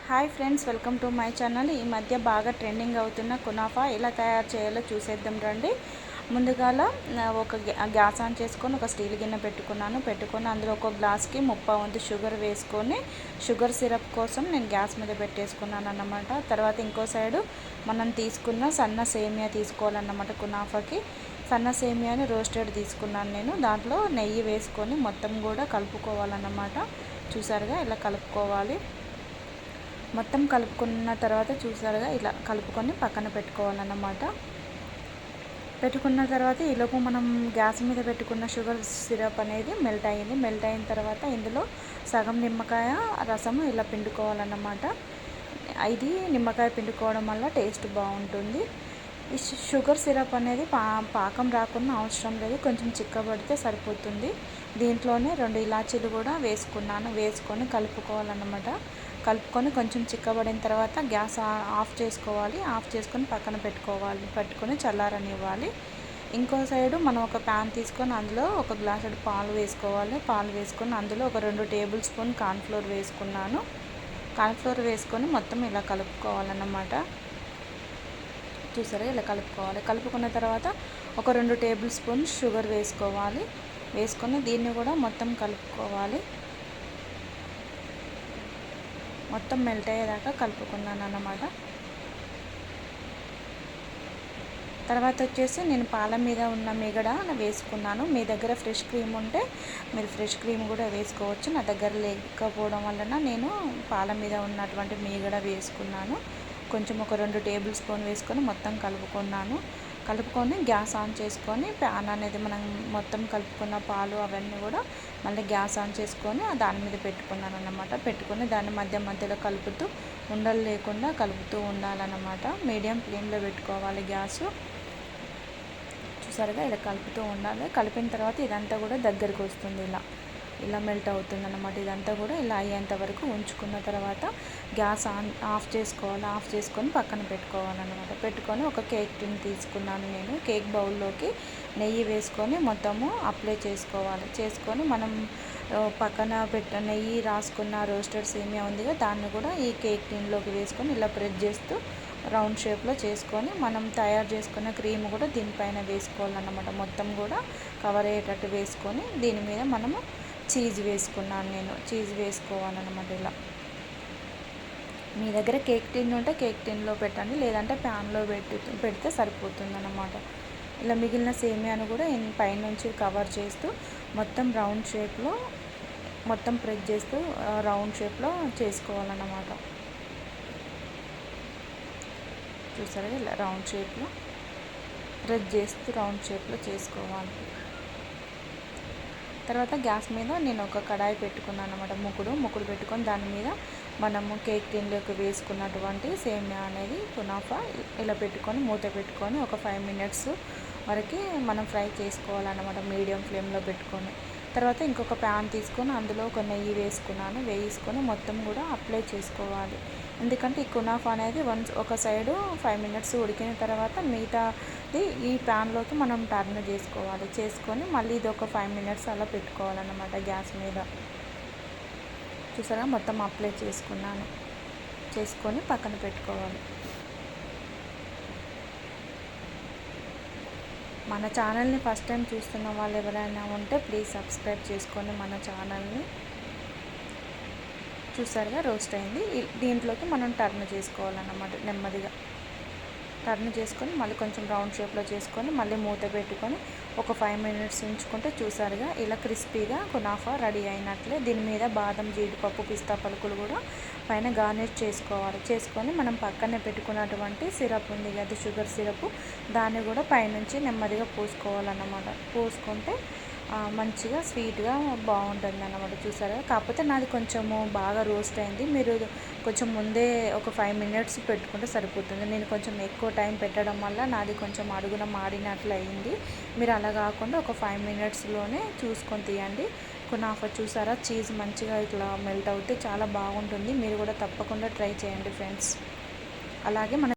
Hi friends, welcome to my channel. ఈ మధ్య బాగా ట్రెండింగ్ అవుతున్న కునాఫా ఎలా తయారు చేయాలో చూసేద్దాం రండి. ముందుగాల ఒక గ్యాస్ ఆన్ చేసుకొని ఒక స్టీల్ గిన్నె పెట్టుకొని అందులో ఒక గ్లాస్కి 30 వంతు షుగర్ వేసుకొని షుగర్ సిరప్ కోసం నేను గ్యాస్ మీద పెట్టేసుకున్నాను అన్నమాట. తర్వాత ఇంకో సైడు మనం తీసుకున్న సన్న సేమియా తీసుకోవాలన్నమాట. కునాఫాకి సన్న సేమియాని రోస్టెడ్ తీసుకున్నాను నేను. దాంట్లో నెయ్యి వేసుకొని మొత్తం కూడా కలుపుకోవాలన్నమాట. చూసారుగా ఇలా కలుపుకోవాలి. మొత్తం కలుపుకున్న తర్వాత చూసారుగా ఇలా కలుపుకొని పక్కన పెట్టుకోవాలన్నమాట. పెట్టుకున్న తర్వాత ఈలోపు మనం గ్యాస్ మీద పెట్టుకున్న షుగర్ సిరప్ అనేది మెల్ట్ అయిన తర్వాత ఇందులో సగం నిమ్మకాయ రసం ఇలా పిండుకోవాలన్నమాట. ఇది నిమ్మకాయ పిండుకోవడం వల్ల టేస్ట్ బాగుంటుంది. ఈ షుగర్ సిరప్ అనేది పాకం రాకుండా అవసరం లేదు, కొంచెం చిక్కబడితే సరిపోతుంది. దీంట్లోనే 2 ఇలాచీలు కూడా వేసుకొని కలుపుకోవాలన్నమాట. కలుపుకొని కొంచెం చిక్కబడిన తర్వాత గ్యాస్ ఆఫ్ చేసుకొని పక్కన పెట్టుకొని చల్లారనివ్వాలి. ఇంకో సైడు మనం ఒక ప్యాన్ తీసుకొని అందులో ఒక గ్లాసుడు పాలు వేసుకొని అందులో ఒక 2 టేబుల్ స్పూన్ కార్న్ఫ్లోర్ వేసుకున్నాను. కార్న్ఫ్లోర్ వేసుకొని మొత్తం ఇలా కలుపుకోవాలన్నమాట. చూసారా ఇలా కలుపుకున్న తర్వాత ఒక 2 టేబుల్ స్పూన్ షుగర్ వేసుకొని దీన్ని కూడా మొత్తం కలుపుకోవాలి. మొత్తం మెల్ట్ అయ్యేదాకా కలుపుకున్నాను అన్నమాట. తర్వాత వచ్చేసి నేను పాల మీద ఉన్న మీగడ వేసుకున్నాను. మీ దగ్గర ఫ్రెష్ క్రీమ్ ఉంటే మీరు ఫ్రెష్ క్రీమ్ కూడా వేసుకోవచ్చు. నా దగ్గర లేకపోవడం వలన నేను పాల మీద ఉన్నటువంటి మీగడ వేసుకున్నాను. కొంచెం ఒక 2 టేబుల్ స్పూన్ వేసుకొని మొత్తం కలుపుకొని గ్యాస్ ఆన్ చేసుకొని ప్యాన్ అనేది మనం మొత్తం కలుపుకున్న పాలు అవన్నీ కూడా మళ్ళీ గ్యాస్ ఆన్ చేసుకొని దాని మీద పెట్టుకున్నాను అన్నమాట. పెట్టుకొని దాన్ని మధ్యలో కలుపుతూ ఉండలు లేకుండా కలుపుతూ ఉండాలన్నమాట. మీడియం ఫ్లేమ్లో పెట్టుకోవాలి గ్యాసు. చూసారుగా ఇలా కలుపుతూ ఉండాలి. కలిపిన తర్వాత ఇదంతా కూడా దగ్గరికి వస్తుంది, ఇలా మెల్ట్ అవుతుంది అన్నమాట. ఇదంతా కూడా ఇలా అయ్యేంత వరకు ఉంచుకున్న తర్వాత గ్యాస్ ఆఫ్ చేసుకొని పక్కన పెట్టుకోవాలన్నమాట. పెట్టుకొని ఒక కేక్ టిన్ తీసుకున్నాను నేను. కేక్ బౌల్లోకి నెయ్యి వేసుకొని మొత్తము అప్లై చేసుకొని మనం పక్కన నెయ్యి రాసుకున్న రోస్టెడ్ సేమియా ఉందిగా దాన్ని కూడా ఈ కేక్ టిన్లోకి వేసుకొని ఇలా ప్రెస్ చేస్తూ రౌండ్ షేప్లో చేసుకొని మనం తయారు చేసుకున్న క్రీమ్ కూడా దీనిపైన వేసుకోవాలన్నమాట. మొత్తం కూడా కవర్ అయ్యేటట్టు వేసుకొని దీని మీద మనము చీజ్ వేసుకోవాలన్నమాట. ఇలా మీ దగ్గర కేక్ టిన్ ఉంటే కేక్ టిన్లో పెట్టండి, లేదంటే ప్యాన్లో పెడితే సరిపోతుందన్నమాట. ఇలా మిగిలిన సేమియాను కూడా పైనుంచి కవర్ చేస్తూ మొత్తం రౌండ్ షేప్లో మొత్తం ప్రెస్ చేస్తూ రౌండ్ షేప్లో చేసుకోవాలన్నమాట. చూసారా ఇలా రౌండ్ షేప్లో ప్రెస్ చేస్తూ రౌండ్ షేప్లో చేసుకోవాలి. తర్వాత గ్యాస్ మీద నేను ఒక కడాయి పెట్టుకున్నాను అన్నమాట. ముకుడు పెట్టుకొని దాని మీద మనము కేక్ టిన్లోకి వేసుకున్నటువంటి సేమియా అనేది కునాఫా ఇలా పెట్టుకొని మూత పెట్టుకొని ఒక 5 మినిట్స్ వరకు మనం ఫ్రై చేసుకోవాలన్నమాట మీడియం ఫ్లేమ్లో పెట్టుకొని. తర్వాత ఇంకొక ప్యాన్ తీసుకొని అందులో ఒక నెయ్యి వేసుకొని మొత్తం కూడా అప్లై చేసుకోవాలి. ఎందుకంటే ఈ కునాఫా అనేది ఒక సైడు 5 మినిట్స్ ఉడికిన తర్వాత మిగతాది ఈ ప్యాన్లోకి మనం టర్న్ చేసుకొని మళ్ళీ ఇది ఒక 5 మినిట్స్ అలా పెట్టుకోవాలన్నమాట గ్యాస్ మీద. చూసారా మొత్తం అప్లై చేసుకొని పక్కన పెట్టుకోవాలి. మన ఛానల్ని ఫస్ట్ టైం చూస్తున్న వాళ్ళు ఎవరైనా ఉంటే ప్లీజ్ సబ్స్క్రైబ్ చేసుకోండి మన ఛానల్ని. చూసారుగా రోస్ట్ అయింది. దీంట్లోకి మనం టర్న్ చేసుకోవాలన్నమాట. నెమ్మదిగా టర్న్ చేసుకొని మళ్ళీ కొంచెం రౌండ్ షేప్లో చేసుకొని మళ్ళీ మూత పెట్టుకొని ఒక 5 మినిట్స్ ఉంచుకుంటే చూసారుగా ఇలా క్రిస్పీగా కునాఫా రెడీ అయినట్లే. దీని మీద బాదం, జీడిపప్పు, పిస్తా పలుకులు కూడా పైన గార్నిష్ చేసుకొని మనం పక్కనే పెట్టుకున్నటువంటి సిరప్ ఉంది కదా షుగర్ సిరప్, దాన్ని కూడా పైనుంచి నెమ్మదిగా పోసుకోవాలన్నమాట. పోసుకుంటే మంచిగా స్వీట్గా బాగుంటుంది అన్నమాట. చూసారా కాకపోతే నాది కొంచెము బాగా రోస్ట్ అయింది. మీరు కొంచెం ముందే ఒక 5 మినిట్స్ పెట్టుకుంటే సరిపోతుంది. నేను కొంచెం ఎక్కువ టైం పెట్టడం వల్ల నాది కొంచెం అడుగున మాడినట్లు అయింది. మీరు అలా కాకుండా ఒక 5 మినిట్స్లోనే చూసుకొని తీయండి. కునాఫా చూసారా చీజ్ మంచిగా ఇట్లా మెల్ట్ అవుతే చాలా బాగుంటుంది. మీరు కూడా తప్పకుండా ట్రై చేయండి ఫ్రెండ్స్. అలాగే మన